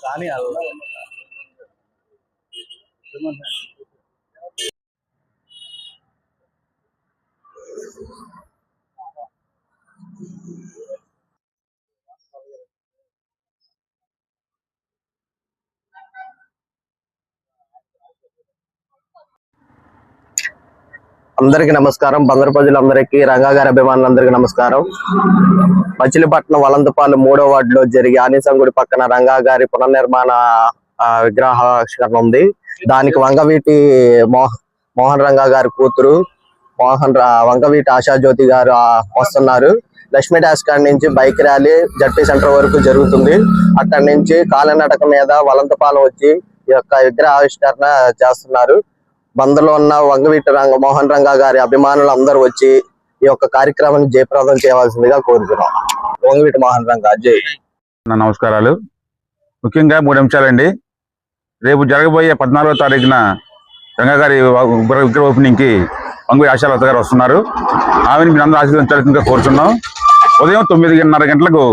కానీ అందరికీ నమస్కారం. బందరు ప్రజలందరికీ, రంగా గారి అభిమానులందరికీ నమస్కారం. మచిలీపట్నం వలంతపాలెం 3వ వార్డులో జరిగే ఆనిసంగుడి పక్కన రంగా గారి పునర్నిర్మాణ విగ్రహావిష్కరణ ఉంది. దానికి వంగవీటి మోహన్ రంగా గారి కూతురు వంగవీటి ఆశాజ్యోతి గారు వస్తున్నారు. లక్ష్మీ డాష్ కాడి నుంచి బైక్ ర్యాలీ జడ్పీ సెంటర్ వరకు జరుగుతుంది. అక్కడి నుంచి కాలినడక మీద వలంతపాలెం వచ్చి ఈ యొక్క విగ్రహావిష్కరణ చేస్తున్నారు. బందలో ఉన్న వంగవీటి మోహన్ రంగా గారి అభిమానులు అందరూ వచ్చి ఈ యొక్క కార్యక్రమాన్ని జయప్రదం చేయవలసిందిగా కోరుతున్నాం. వంగవీటి మోహన్ రంగా జై. నమస్కారాలు. ముఖ్యంగా 3 అంశాలండి. రేపు జరగబోయే 14వ తారీఖున రంగా గారి విగ్రహ ఓపెనింగ్ కి వంగవీటి ఆశాలత గారు వస్తున్నారు. ఆమెను మీరు అందరూ ఆశీర్వదించాల్సిందిగా కోరుతున్నాం. ఉదయం 9:30 గంటలకు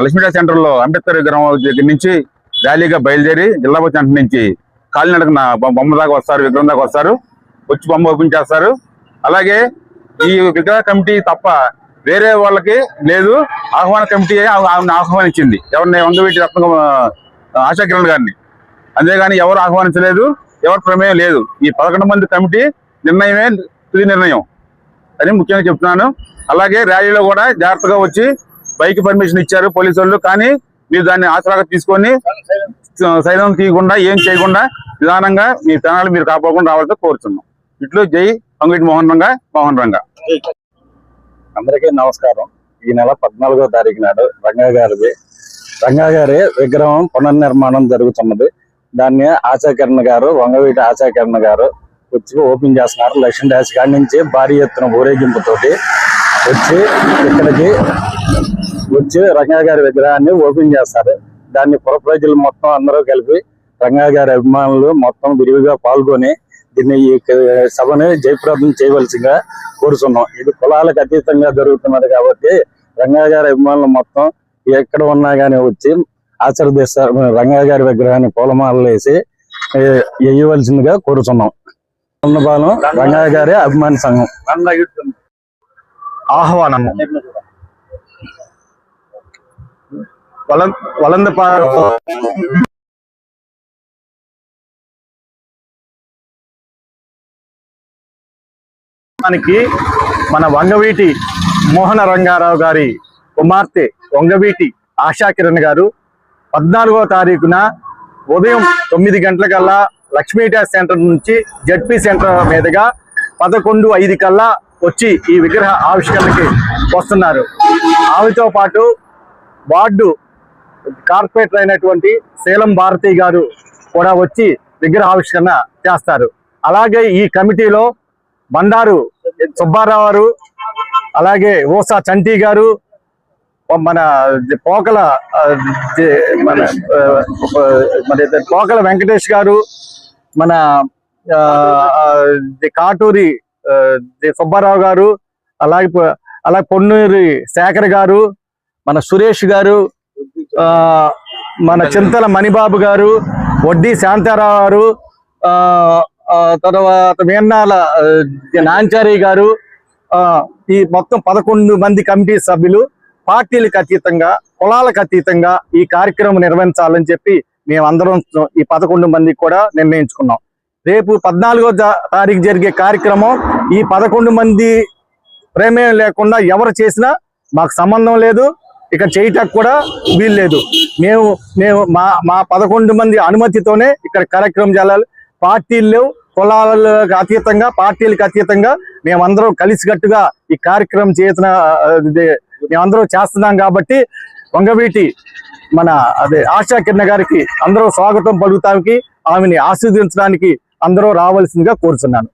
లక్ష్మీడా సెంటర్ లో అంబేద్కర్ విగ్రహం దగ్గర నుంచి ర్యాలీగా బయలుదేరి జిల్లా సెంటర్ నుంచి కాలినడకన బొమ్మ దాకా వస్తారు, విగ్రహం దాకా వస్తారు, వచ్చి బొమ్మ ఓపెన్ చేస్తారు. అలాగే ఈ విగ్రహ కమిటీ తప్ప వేరే వాళ్ళకి లేదు. ఆహ్వాన కమిటీ ఆహ్వానించింది ఎవరిని? వంగవీటి ఆశా కిరణ్ గారిని. అంతేగాని ఎవరు ఆహ్వానించలేదు, ఎవరు ప్రమేయం లేదు. ఈ 11 మంది కమిటీ నిర్ణయమే తుది నిర్ణయం అని ముఖ్యంగా చెప్తున్నాను. అలాగే ర్యాలీలో కూడా జాగ్రత్తగా వచ్చి బైక్ పర్మిషన్ ఇచ్చారు పోలీసు వాళ్ళు. కానీ మీరు దాన్ని ఆసరాగా తీసుకొని సైలం తీయకుండా ఏం చేయకుండా నిదానంగా మీ ప్రాణాలు మీరు కాపాడుకుండా రావాలని కోరుతున్నాం. ఇట్లు జై వంగవీటి మోహన్ రంగా. అందరికీ నమస్కారం. ఈ నెల 14వ తారీఖు నాడు రంగా గారి విగ్రహం పునర్నిర్మాణం జరుగుతున్నది. దాన్ని ఆశాకిరణ్ గారు, వంగవీటి ఆశాకిరణ్ గారు వచ్చి ఓపెన్ చేస్తున్నారు. లక్ష్మీ డాష్ కాడి నుంచి భారీ ఎత్తున ఊరేగింపుతోటి ఇక్కడికి వచ్చి రంగా గారి విగ్రహాన్ని ఓపెన్ చేస్తారు. దాన్ని పుర ప్రజలు మొత్తం అందరూ కలిపి రంగా గారి అభిమానులు మొత్తం విరివిగా పాల్గొని దీన్ని ఈ సభని జయప్రదం చేయవలసిందిగా కోరుతున్నాం. ఇది కులాలకు అతీతంగా జరుగుతున్నది కాబట్టి రంగా గారి అభిమానులు మొత్తం ఎక్కడ ఉన్నా కానీ వచ్చి ఆశీర్వదిస్తారు. రంగా గారి విగ్రహాన్ని పూలమాలలు వేసి వేయవలసిందిగా కోరుతున్నాం. ఉన్నపాలెం రంగా గారి అభిమాని సంఘం ఆహ్వానము. వలంతపాలెం మన వంగవీటి మోహన రంగారావు గారి కుమార్తె వంగవీటి ఆశాకిరణ్ గారు 14వ తారీఖున ఉదయం 9 గంటలకల్లా లక్ష్మీ డాష్ సెంటర్ నుంచి జడ్పీ సెంటర్ మీదుగా 11:05 కల్లా వచ్చి ఈ విగ్రహ ఆవిష్కరణకి వస్తున్నారు. ఆమెతో పాటు వార్డు కార్పొరేటర్ అయినటువంటి శీలం భారతి గారు కూడా వచ్చి విగ్రహ ఆవిష్కరణ చేస్తారు. అలాగే ఈ కమిటీలో బండారు సుబ్బారావు గారు, అలాగే ఓసా చంటి గారు, మన పోకల వెంకటేష్ గారు, మన కాటూరి సుబ్బారావు గారు, అలాగే పొన్నూరి శేఖర్ గారు, మన సురేష్ గారు, మన చింతల మణిబాబు గారు, వడ్డీ శాంతారావు గారు, తర్వాత మేన్నాల నాంచారి గారు, ఈ మొత్తం 11 మంది కమిటీ సభ్యులు పార్టీలకు అతీతంగా, కులాలకు అతీతంగా ఈ కార్యక్రమం నిర్వహించాలని చెప్పి మేమందరం ఈ 11 మందికి కూడా నిర్ణయించుకున్నాం. రేపు 14వ తారీఖు జరిగే కార్యక్రమం ఈ 11 మంది ప్రమేయం లేకుండా ఎవరు చేసినా మాకు సంబంధం లేదు, ఇక్కడ చేయటానికి కూడా వీల్లేదు. మేము మా 11 మంది అనుమతితోనే ఇక్కడ కార్యక్రమం చేయాలి. పార్టీలు కులాలకు అతీతంగా, పార్టీలకు అతీతంగా మేమందరం కలిసికట్టుగా ఈ కార్యక్రమం మేమందరం చేస్తున్నాం. కాబట్టి వంగవీటి ఆశాకిరణ్ గారికి అందరూ స్వాగతం పలుకుతానికి, ఆమెని ఆశీర్వదించడానికి అందరూ రావాల్సిందిగా కోరుతున్నాను.